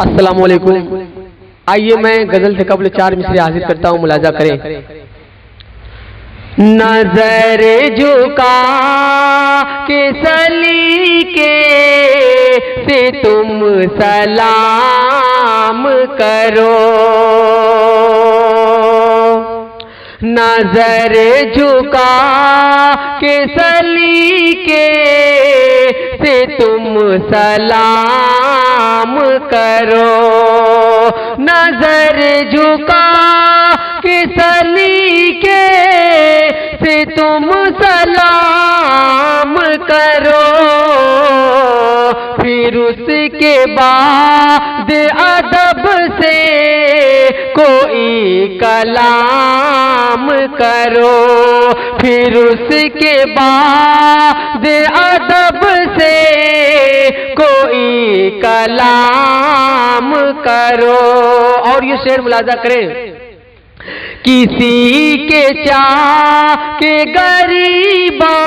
السلام علیکم. آئیے میں غزل سے قبل 4 مصرے حاضر کرتا ہوں، ملاحظہ کریں. نظر جھکا کے سلیقے سے تم سلام کرو، نظر جھکا کے سلیقے سے تم سلام کرو، نظر جھکا کے سلیقے سے تم سلام کرو، پھر اس کے بعد ادب سے کوئی کلام کرو، پھر اس کے بعد ادب سے کوئی کلام کرو. اور یہ شعر ملاحظہ کریں. کسی کے چاہ کے غریباں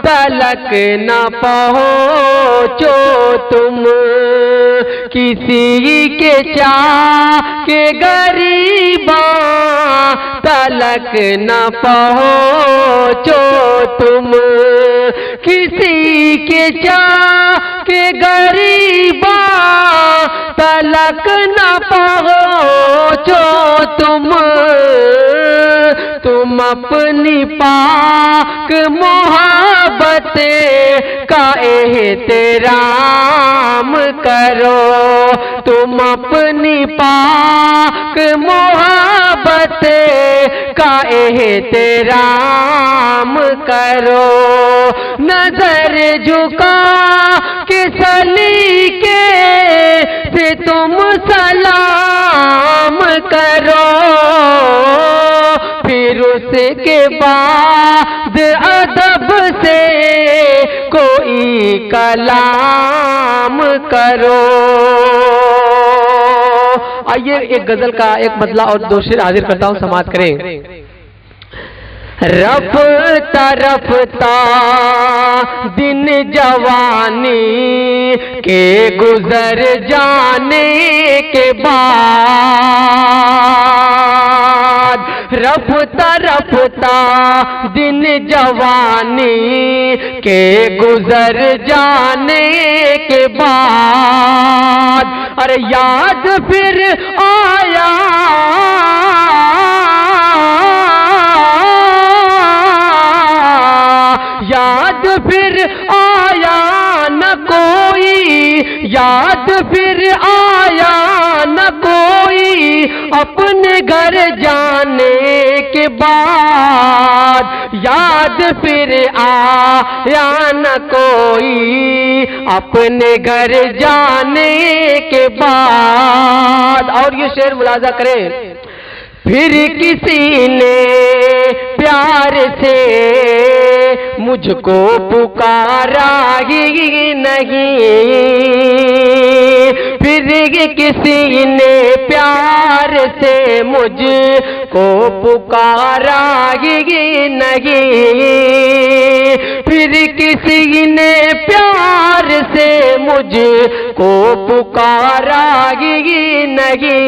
تلک نہ پہنچو تم، کسی کے چاہ کے غریباں تلک نہ پہنچو تم، کسی کے چاہ کے غریباں تلک نہ پہنچو تم اپنی پاک محبت کا احترام کرو، تم اپنی پاک محبت کا احترام کرو، نظر جھکا کے سلیقے سے تم سلام کرو، پھر اس کے بعد ادب سے کوئی کلام کرو. آئیے ایک غزل کا ایک بدلہ اور 2 شعر حاضر کرتا ہوں، سماعت کریں. رفتہ رفتہ دن جوانی کے گزر جانے کے بعد، رفتہ رفتہ دن جوانی کے گزر جانے کے بعد، ارے یاد پھر آیا یاد پھر آیا نہ کوئی، یاد پھر آیا نہ کوئی اپنے گھر جانے کے بعد، یاد پھر آیا نہ کوئی اپنے گھر جانے کے بعد. اور یہ شعر ملاحظہ کریں. پھر کسی نے پیار سے مجھ کو پکارا ہی نہیں، پھر کسی نے پیار سے مجھ کو پکارا ہی نہیں، پھر کسی نے پیار سے مجھ کو پکارا ہی نہیں.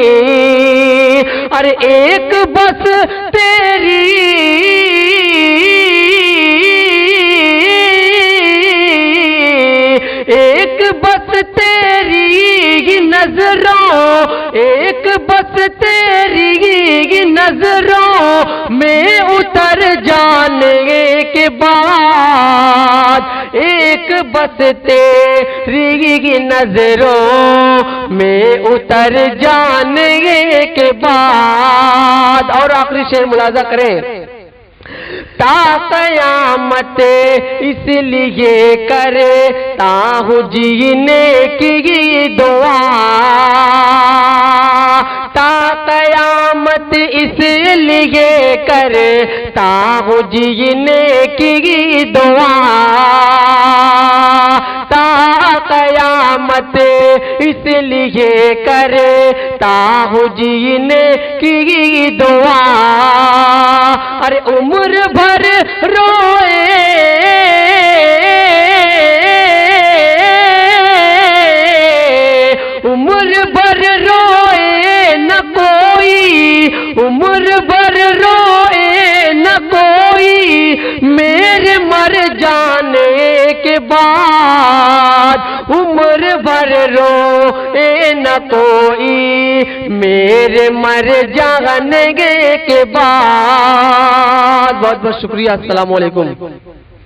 ارے ایک بس تیری ایک بس تیری نظروں، ایک بس تیری نظروں میں اتر جانے کے بعد، ایک بس تیری نظروں میں اتر جانے کے بعد. اور آخری شعر ملاحظہ کریں. تا قیامت اس لیے کرتا ہوں جینے کی دعا، تا قیامت اس لیے کرتا ہوں جینے کی دعا، تا قیامت اس لیے کرتا ہوں جینے کی دعا. ارے عمر بھر روئے عمر بھر روئے نہ کوئی، عمر بھر روئے نہ کوئی میرے مر جانے کے بعد، عمر بھر روئے نہ کوئی میرے مر جانے کے بعد۔ بہت بہت شکریہ، السلام علیکم۔